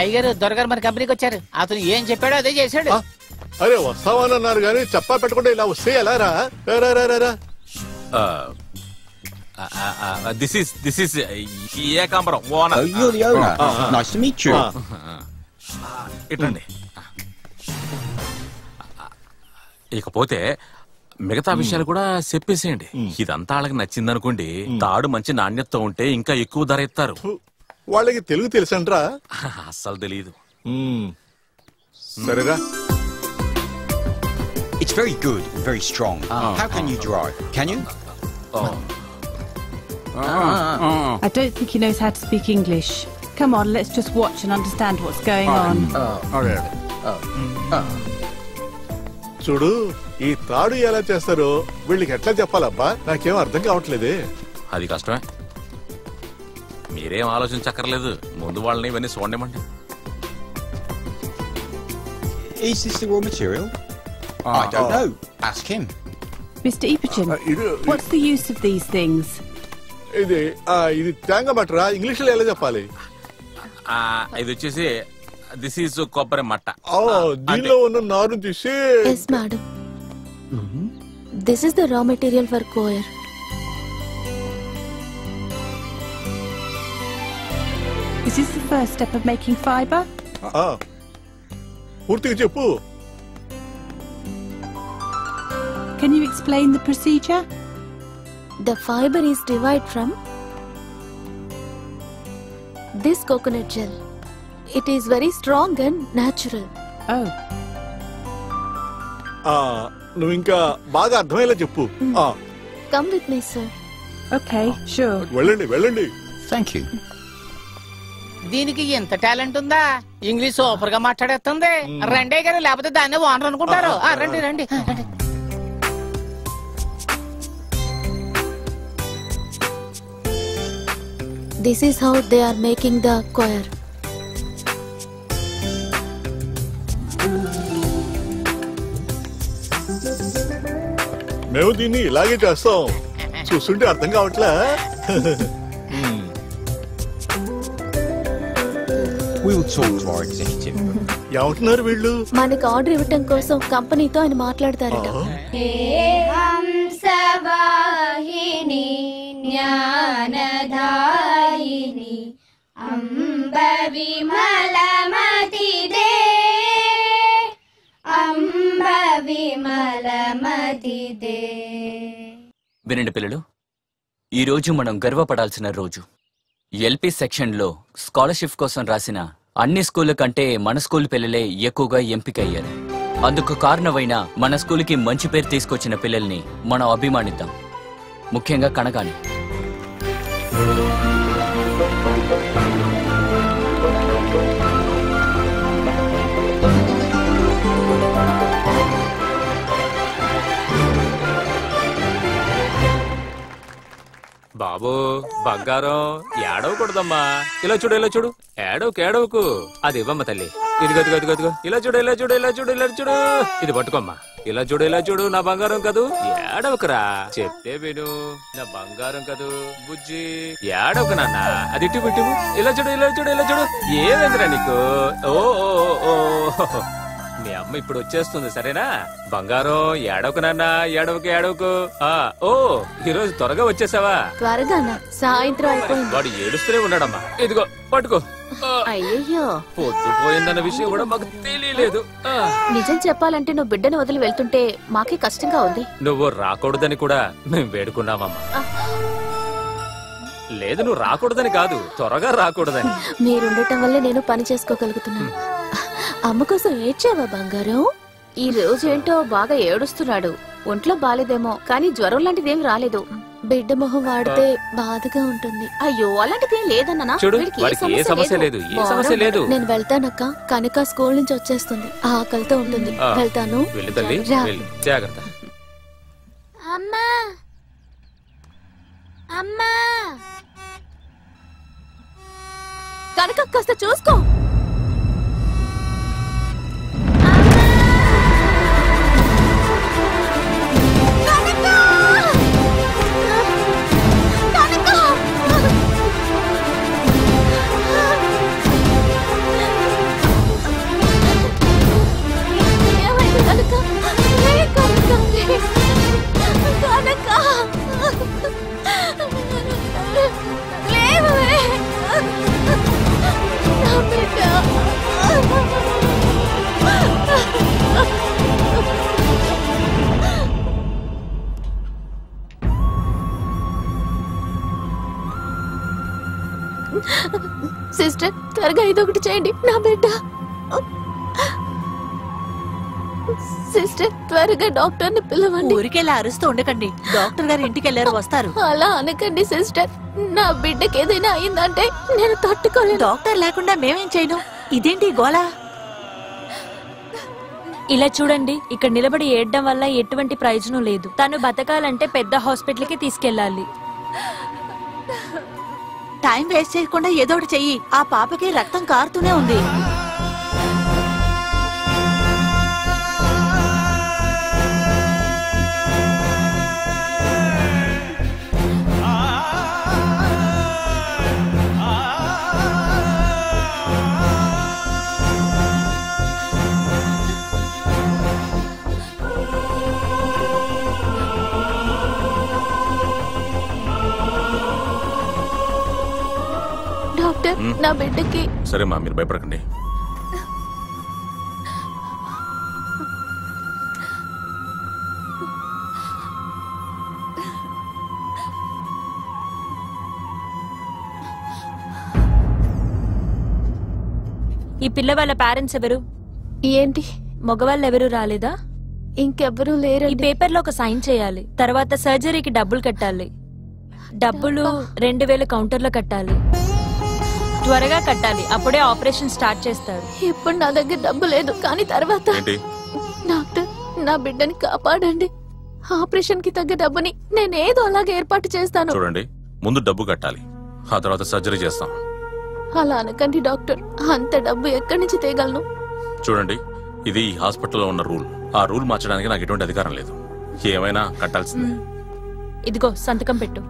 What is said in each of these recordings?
అయ్యగారు దొరగారు మన కంపెనీకి వచ్చారు. అతను ఏం చెప్పాడో అదే చేశాడు. అరే వస్తామని అన్నారు కానీ చెప్పా పెట్టకుండా ఇలా వస్తే ఎలా రా? This is Ekambaram owner. Oh, you're the owner. Nice to meet you. ఇట్లండి. ఇకపోతే మిగతా విషయాలు కూడా చెప్పేసేయండి. ఇదంతా వాళ్ళకి నచ్చిందనుకోండి, తాడు మంచి నాణ్యతతో ఉంటే ఇంకా ఎక్కువ ధర ఇస్తారు. వాళ్ళకి తెలుగు తెలుసంట్రా? అస్సలు తెలియదు. సరేరా. It's very good, very strong. How can you drive? Can you? I don't think he knows how to speak English. Come on, let's just watch and understand what's going on. చూడు, ఈ తాడు ఎలా చేస్తారో వీళ్ళకి ఎట్లా చెప్పాలబ్బా? నాకేం అర్థం కావట్లేదే. అది కష్టమే. మీరేం ఆలోచించక్కర్లేదు, ముందు వాళ్ళని ఇవన్నీ చూడమండి. Is this the raw material? I don't know. Ask him. Mr. Ipachin, what's the use of these things? ఇది తేంగ బట్టరా? ఇంగ్లీష్ లో ఎలా చెప్పాలి? ఇది వచ్చేసి దిస్ ఈజ్ కొబ్బరి మట్ట. దీనిలో ఉన్న నారు తీసి. Yes, madam. This is the raw material for coir. Is this the first step of making fibre? పూర్తిగా చెప్పు. Can you explain the procedure? The fibre is derived from this coconut gel. It is very strong and natural. Oh. నువ్వు ఇంకా బాగా అర్థమయ్యేలా చెప్పు. Come with me, sir. Okay, sure. వెళ్ళండి వెళ్ళండి. Thank you. దీనికి ఎంత టాలెంట్ ఉందా? ఇంగ్లీష్ సూపర్ గా మాట్లాడేస్తుంది. రండి గారు, లేకపోతే దాన్ని ఓనర్ అనుకుంటారు. రండి రండి. This is how they are making the coir. మేము దీన్ని ఇలాగే చేస్తాం. చూస్తుంటే అర్థం కావట్లే. We will talk to our executive. ఏమంటున్నారు వీళ్ళు? మనకు ఆర్డర్ ఇవ్వటం కోసం కంపెనీతో ఆయన మాట్లాడతారట. హంసవాహిని జ్ఞానదాయిని అంబ విమలమతిదే అంబ విమలమతిదే. వినండి పిల్లలు, ఈరోజు మనం గర్వపడాల్సిన రోజు. ఎల్పీ సెక్షన్లో స్కాలర్షిప్ కోసం రాసిన అన్ని స్కూళ్ళ కంటే మన స్కూల్ పిల్లలే ఎక్కువగా ఎంపికయ్యారు. అందుకు కారణమైన మన స్కూల్కి మంచి పేరు తీసుకొచ్చిన పిల్లల్ని మనం అభిమానిద్దాం, ముఖ్యంగా కనగాని. బాబు బంగారం, ఏడవకూడదమ్మా. ఇలా చూడు, ఇలా చూడు. ఏడవకు. అది ఇవ్వమ్మ తల్లి. ఇదిగో ఇదిగో ఇదిగో ఇదిగో. ఇలా చూడు, ఇలా చూడు, ఇలా చూడు, ఇలా చూడు. ఇది పట్టుకోమ్మా. ఇలా చూడు, ఇలా చూడు. నా బంగారం కదూ, ఏడవకురా. చెప్తే విను, నా బంగారం కదూ బుజ్జి. ఏడవకు నాన్న. అది ఇటు ఇటు. ఇలా చూడు, ఇలా చూడు, ఇలా చూడు. ఏమైందిరా నీకు? ఓ మీ అమ్మ ఇప్పుడు వచ్చేస్తుంది, సరేనా? బంగారం, ఏడవకు నాన్న. ఏడవకు. ఓ ఈరోజు త్వరగా వచ్చేసావా? త్వరగానా? సాయంత్రం అయిపోయింది. వాడు ఏడుస్తూనే ఉన్నాడమ్మా. ఇదిగో పట్టుకో. అయ్యయ్యో, పొద్దుపోయిందన్న విషయం కూడా మాకు తెలియలేదు. నిజం చెప్పాలంటే నువ్వు బిడ్డను వదిలి వెళ్తుంటే మాకే కష్టంగా ఉంది. నువ్వు రాకూడదని కూడా మేము వేడుకున్నామమ్మా. లేదు, నువ్వు రాకూడదని కాదు, త్వరగా రాకూడదని. మీరుండటం వల్లే నేను పని చేసుకోగలుగుతున్నాను. అమ్మ కోసం ఏడ్చావా బంగారం? ఈ రోజు ఏంటో బాగా ఏడుస్తున్నాడు. ఒంట్లో బాలేదేమో, కానీ జ్వరం లాంటిదేం రాలేదు. బిడ్డ మొహం వాడితే బాధగా ఉంటుంది. అయ్యో, అలాంటిదేం లేదన్నా. చూడు, వాడికి ఏ సమస్య లేదు, ఏ సమస్య లేదు. నేను వెళ్తానక్క. కనుక స్కూల్ నుంచి వచ్చేస్తుంది, ఆకలితో ఉంటుంది. వెళ్తాను. వెళ్ళు తల్లి, జాగ్రత్త. అమ్మా అమ్మా, కనుక కాస్త చూసుకో. త్వరగా ఇదొకటి చేయండి. నా బిడ్డ. సిస్టర్, త్వరగా డాక్టర్ ని పిలవండి. ఊరికెళ్ళి అరుస్తూ ఉండకండి. డాక్టర్ గారు ఇంటికి వెళ్ళారు, వస్తారు. అలా అనకండి సిస్టర్. నా బిడ్డకి ఏదైనా అయిందంటే నేను తట్టుకోలేను. డాక్టర్ లేకుండా మేమేం చేయను. ఇదేంటి గోళ? ఇలా చూడండి, ఇక్కడ నిలబడి ఏడ్డం వల్ల ఎటువంటి ప్రయోజనం లేదు. తను బతకాలంటే పెద్ద హాస్పిటల్ కి తీసుకెళ్ళాలి. టైం వేస్ట్ చేయకుండా ఏదో ఒకటి చెయ్యి. ఆ పాపకి రక్తం కారుతూనే ఉంది. డాక్టర్, నా బిడ్డకి. సరే మా, మీరు భయపడకండి. ఈ పిల్ల వాళ్ళ పేరెంట్స్ ఎవరు? ఏంటి, మగవాళ్ళు ఎవరు రాలేదా? ఇంకెవ్వరూ లేరు. ఈ పేపర్ లో ఒక సైన్ చేయాలి. తర్వాత సర్జరీకి డబ్బులు కట్టాలి. డబ్బులు 2000 కౌంటర్ లో కట్టాలి. త్వరగా కట్టాలి, అప్పుడే ఆపరేషన్ స్టార్ట్ చేస్తారు. ఇప్పుడు నా దగ్గర డబ్బు లేదు, కానీ తర్వాత. డాక్టర్, నా బిడ్డని కాపాడండి. ఆపరేషన్ కి తగ్గ డబ్బుని నేనేదో అలాగే ఏర్పాటు చేస్తాను. చూడండి, ముందు డబ్బు కట్టాలి, ఆ తర్వాత సర్జరీ చేస్తాం. అలా అనకండి డాక్టర్. అంత డబ్బు ఎక్కడి నుంచి తేగలను? చూడండి, ఇది ఈ హాస్పిటల్లో ఉన్న రూల్. ఆ రూల్ మార్చడానికి నాకు ఎటువంటి అధికారం లేదు. ఏమైనా కట్టాల్సిందే. ఇదిగో సంతకం పెట్టు.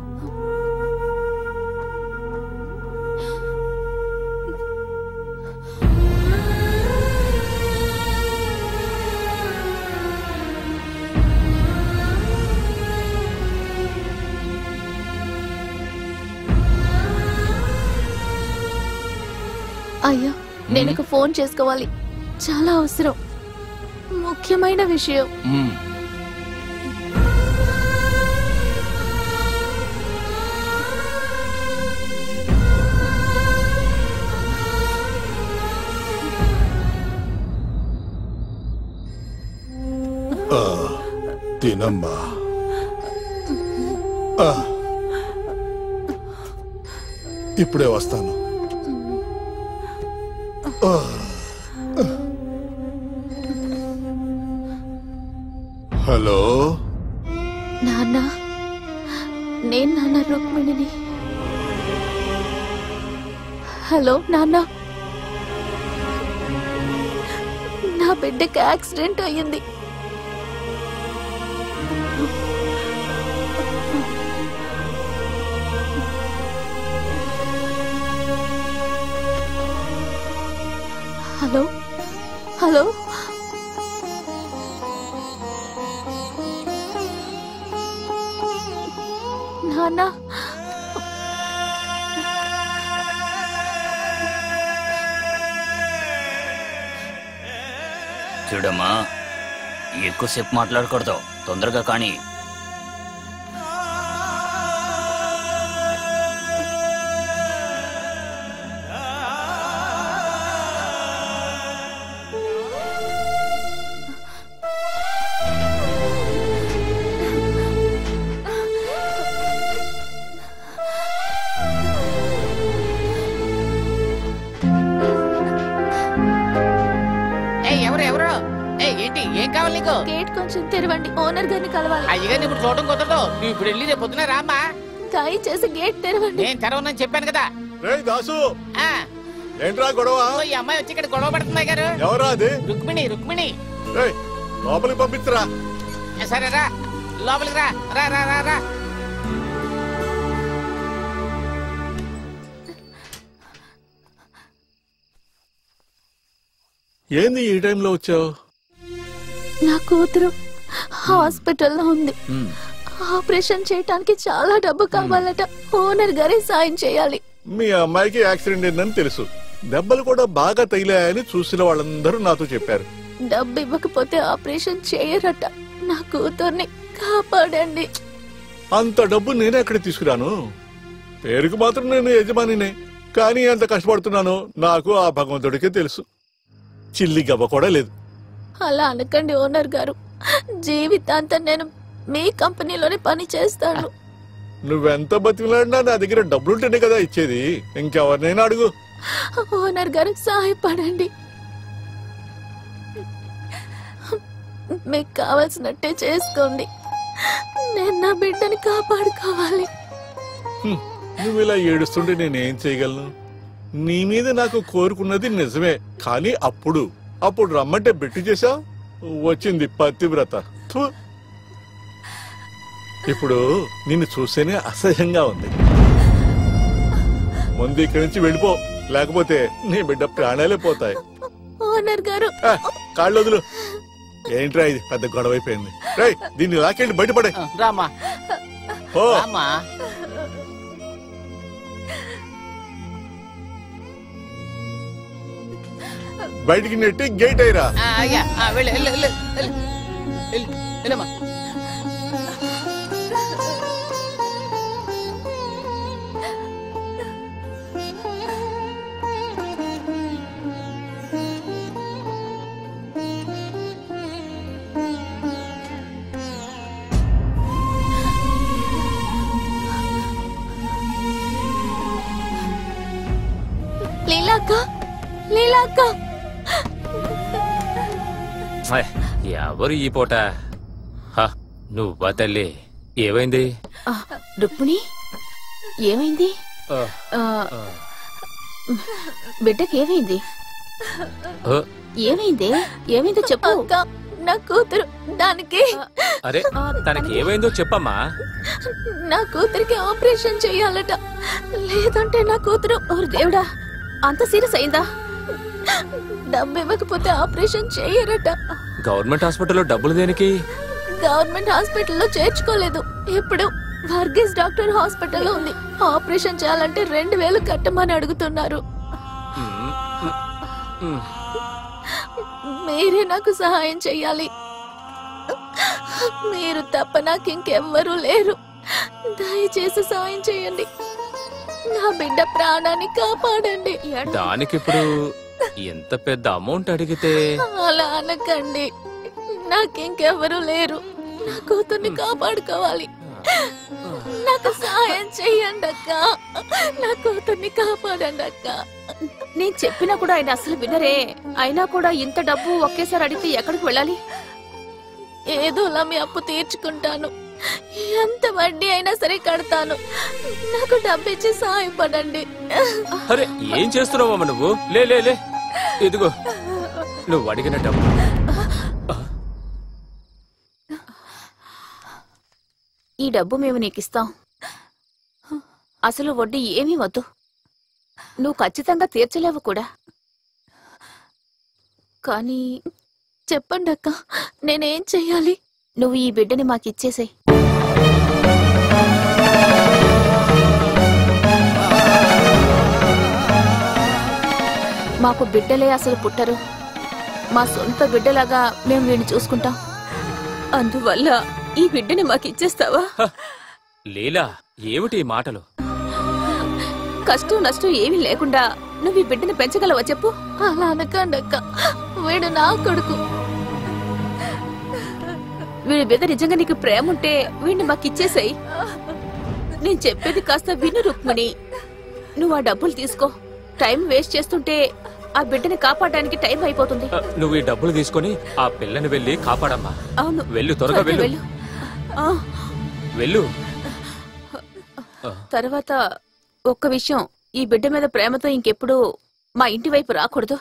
అయ్యా, నేను ఒక ఫోన్ చేసుకోవాలి. చాలా అవసరం, ముఖ్యమైన విషయం. తినమ్మా. ఇప్పుడే వస్తాను. హలో నాన్న, నేను నాన్న రుక్మిణిని. హలో నాన్న, నా బిడ్డకి యాక్సిడెంట్ అయ్యింది. హలో హలో, నాన్న. చూడమ్మా, ఎక్కువసేపు మాట్లాడకూడదు, తొందరగా కానీ. ఏం కావాలి నీకు? గేట్ కొంచెం తెరవండి, ఓనర్ గారిని కలవాలి. అయ్యగారిని ఇప్పుడు చూడటం కుదరదు. నువ్వు ఇప్పుడు వెళ్ళి రేపు పొద్దున రామ్మా. దయచేసి గేట్ తెరవండి. నేను తెరవనని చెప్పాను కదా. దాసు, ఏంట్రా గొడవ? ఈ అమ్మాయి వచ్చి ఇక్కడ గొడవ పడుతుంది గారు. ఎవరా అది? రుక్మిణి. రుక్మిణి లోపలికి పంపించరా. సరే రా, లోపలికి రా. రా రా రా రా. ఏంది ఈ టైంలో వచ్చావు? నా కూతురు హాస్పిటల్లో ఉంది. ఆపరేషన్ చేయటానికి చాలా డబ్బు కావాలట. ఓనర్ గారే సాయం చేయాలి. మీ అమ్మాయికి యాక్సిడెంట్ అయిందని తెలుసు. దెబ్బలు కూడా బాగా తగిలాయని చూసిన వాళ్ళందరూ నాతో చెప్పారు. డబ్బు ఇవ్వకపోతే ఆపరేషన్ చేయరట. నా కూతుర్ని కాపాడండి. అంత డబ్బు నేనే ఎక్కడ తీసుకురాను? పేరుకు మాత్రం నేను యజమానినే. కానీ ఎంత కష్టపడుతున్నానో నాకు ఆ భగవంతుడికే తెలుసు. చిల్లి గవ్వ కూడా లేదు. అలా అనకండి ఓనర్ గారు. జీవితాంతం నేను మీ కంపెనీలోనే పని చేస్తాను. నువ్వెంత బతికిలాడినా నా దగ్గర డబ్బులుంటేనే కదా ఇచ్చేది. ఇంకెవరినైనా అడుగు. ఓనర్ గారు సహాయపడండి. మీకు కావాల్సినట్టే చేసుకోండి. నేను నా బిడ్డని కాపాడుకోవాలి. నువ్వు ఇలా ఏడుస్తుంటే నేనేం చేయగలను? నీ మీద నాకు కోరుకున్నది నిజమే, కానీ అప్పుడు రమ్మంటే బెట్టు చేశావు. వచ్చింది పతివ్రత. ఇప్పుడు నిన్ను చూస్తేనే అసహ్యంగా ఉంది. ముందు ఇక్కడి నుంచి వెళ్ళిపో, లేకపోతే నీ బిడ్డ ప్రాణాలే పోతాయి. ఓనర్ గారు కాళ్ళు వదులు. ఏంట్రా ఇది పెద్ద గొడవ అయిపోయింది. రేయ్, దీన్ని లాకెళ్ళి బయటపడే. రామా ఓ రామా. బయటికి నెట్టి గేట్ అయ్యరా. అయ్యా వెళ్ళు వెళ్ళు వెళ్ళు వెళ్ళు వెళ్ళు వెళ్ళమ్మా. లీలాక్క ఎవరు ఈ పూట? నువ్వా తల్లి? ఏమైంది? రుక్మిణి ఏమైంది? బిడ్డకి ఏమైంది? ఏమైందో చెప్పు. నా కూతురు దానికి. అరే తనకి ఏమైందో చెప్పమ్మా. నా కూతురికి ఆపరేషన్ చెయ్యాలట. లేదంటే నా కూతురు దేవుడా అంత సీరియస్ అయిందా? డబ్బు ఇవ్వకపోతే ఆపరేషన్ చేయరట. గవర్నమెంట్ హాస్పిటల్లో డబ్బులు దేనికి? గవర్నమెంట్ హాస్పిటల్లో చేర్చుకోలేదు. ఇప్పుడు వర్గీస్ డాక్టర్ హాస్పిటల్లో ఉంది. ఆపరేషన్ చేయాలంటే 2000 కట్టమని అడుగుతున్నారు. మీరే నాకు సహాయం చెయ్యాలి. మీరు తప్ప నాకు ఇంకెవ్వరూ లేరు. దయచేసి సహాయం చేయండి. నా బిడ్డ ప్రాణాన్ని కాపాడండి. దానికి ఇప్పుడు ఎంత పెద్ద అమౌంట్ అడిగితే? అలా అనకండి. నాకింకెవరూ లేరు. నా కూతుర్ని కాపాడుకోవాలి. నాకు సహాయం చెయ్యండి అక్క. నా కూతుర్ని కాపాడండి అక్క. నేను చెప్పినా కూడా ఆయన అసలు వినరే. అయినా కూడా ఇంత డబ్బు ఒకేసారి అడిగితే ఎక్కడికి వెళ్ళాలి? ఏదోలా మీ అప్పు తీర్చుకుంటాను. ఎంత వడ్డీ అయినా సరే కడతాను. నాకు డబ్బిచ్చి సహాయపడండి. అరే ఏం చేస్తున్నావమ్మా నువ్వు? లే లే లే, ఇదిగో నువ్వు అడిగిన డబ్బు. ఈ డబ్బు మేము నీకిస్తాం. అసలు వడ్డీ ఏమీ వద్దు. నువ్వు ఖచ్చితంగా తీర్చలేవు కూడా. కానీ చెప్పండి అక్క, నేనేం చెయ్యాలి? నువ్వు ఈ బిడ్డని మాకిచ్చేసేయ్. మాకు బిడ్డలే అసలు పుట్టరు. మా సొంత బిడ్డలాగా మేము వీడిని చూసుకుంటాం. అందువల్ల ఈ బిడ్డని మాకిచ్చేస్తావా? లీలా, ఏమిటి ఈ మాటలు? కష్టం నష్టం ఏమీ లేకుండా నువ్వు ఈ బిడ్డని పెంచగలవా చెప్పు? అలా అనకండి అక్క, వీడు నా కొడుకు. వీడి మీద నిజంగా నీకు ప్రేమ ఉంటే వీడిని మాకిచ్చేసాయి. నేను చెప్పేది కాస్త విను రుక్మిణి. నువ్వు ఆ డబ్బులు తీసుకో. టైం వేస్ట్ చేస్తుంటే ఆ బిడ్డని కాపాడడానికి టైం అయిపోతుంది. నువ్వు ఈ డబ్బులు తీసుకొని ఆ పిల్లని వెళ్ళి కాపాడమ్మా. అవును, వెళ్ళు, త్వరగా వెళ్ళు. వెళ్ళు. తర్వాత ఒక్క విషయం, ఈ బిడ్డ మీద ప్రేమతో ఇంకెప్పుడు మా ఇంటి వైపు రాకూడదు.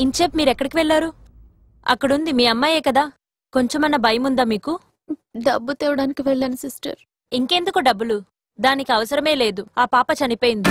ఇంచేపు మీరెక్కడికి వెళ్లారు? అక్కడుంది మీ అమ్మాయే కదా, కొంచెమన్నా భయం ఉందా మీకు? డబ్బు తేవడానికి వెళ్ళాను సిస్టర్. ఇంకెందుకు డబ్బులు? దానికి అవసరమే లేదు. ఆ పాప చనిపోయింది.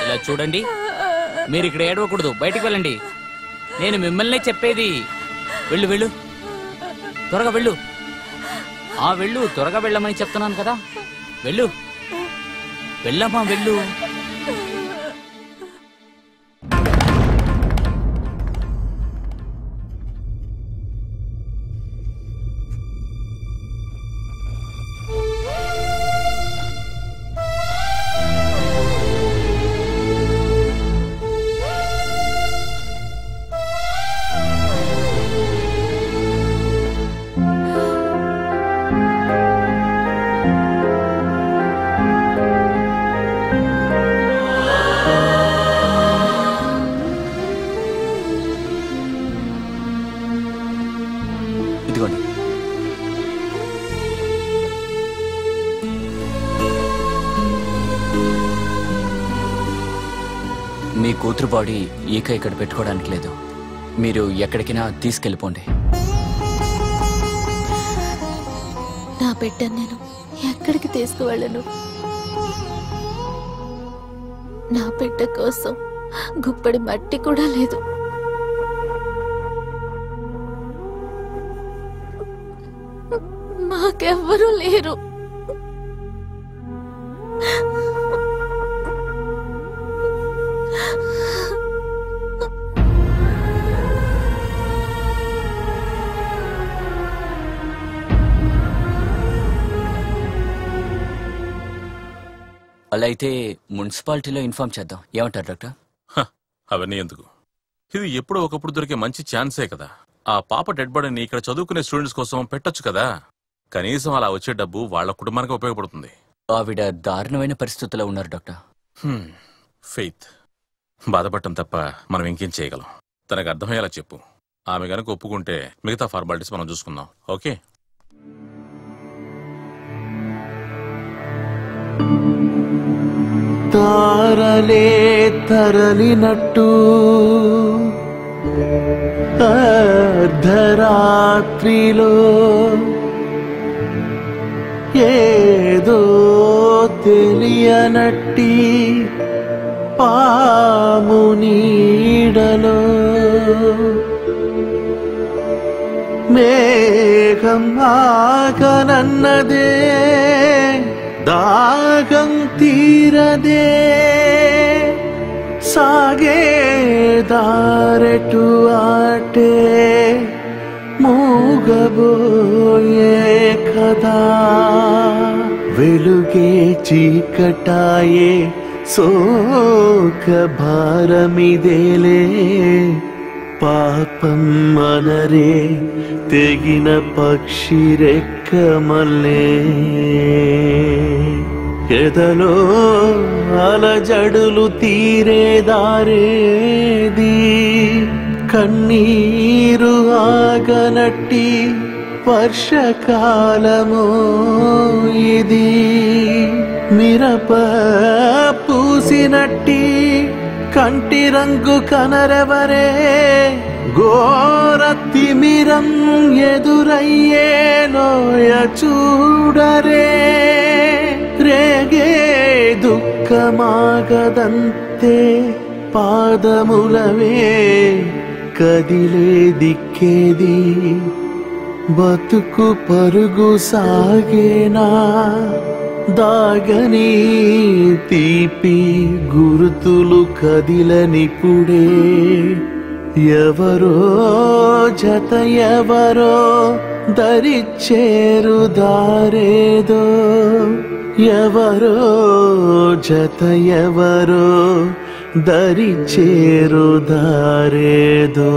ఇలా చూడండి, మీరు ఇక్కడ ఏడవకూడదు, బయటికి వెళ్ళండి. నేను మిమ్మల్నే చెప్పేది. వెళ్ళు వెళ్ళు, త్వరగా వెళ్ళు. వెళ్ళు, త్వరగా వెళ్ళమని చెప్తున్నాను కదా. వెళ్ళు, వెళ్ళమ్మా, వెళ్ళు. మీ కూతురు బాడీ ఇక్కడ పెట్టుకోవడానికి లేదు. మీరు ఎక్కడికైనా తీసుకెళ్ళిపోండి. నా బిడ్డను నేను ఎక్కడికి తీసుకువెళ్ళను. నా బిడ్డ కోసం గుప్పడి మట్టి కూడా లేదు. మాకెవ్వరూ లేరు. అలా అయితే మున్సిపాలిటీలో ఇన్ఫార్మ్ చేద్దాం. ఏమంటారు డాక్టర్? అవన్నీ ఎందుకు? ఇది ఎప్పుడో ఒకప్పుడు దొరికే మంచి ఛాన్సే కదా. ఆ పాప డెడ్ బాడీని ఇక్కడ చదువుకునే స్టూడెంట్స్ కోసం పెట్టొచ్చు కదా. కనీసం అలా వచ్చే డబ్బు వాళ్ళ కుటుంబానికి ఉపయోగపడుతుంది. ఆవిడ దారుణమైన పరిస్థితుల్లో ఉన్నారు డాక్టర్. ఫెయిత్, బాధపడటం తప్ప మనం ఇంకేం చేయగలం? తనకు అర్థమయ్యేలా చెప్పు. ఆమె గనక ఒప్పుకుంటే మిగతా ఫార్మాలిటీస్ మనం చూసుకుందాం. ఓకే? తారలే తరలినట్టు అర్ధరాత్రిలో ఏదో తెలియనట్టి పాము నీడలో మేఘం ఆగనన్నదే దాగం తీరదే సాగే దారెటు ఆటే మూగబోయే కదా వెలుగే చీకటాయే శోక భారమిదేలే పాపం మనరే తెగిన పక్షి రెక్కమల్లే ఎదలో అలజడులు తీరేదారేది కన్నీరు ఆగనట్టి వర్షకాలమో ఇది మిరప పూసినట్టి కంటి రంగు కనరెవరే ఘోర తిమిరం ఎదురయ్యే నోయ చూడరే రేగే దుఃఖమాగదంతే పాదములవే కదిలే దిక్కేది బతుకు పరుగు సాగేనా దాగని తీపి గుర్తులు కదిలనిపుడే ఎవరో జత ఎవరో దరిచేరు దారేదో ఎవరో జత ఎవరో దరిచేరు దారేదో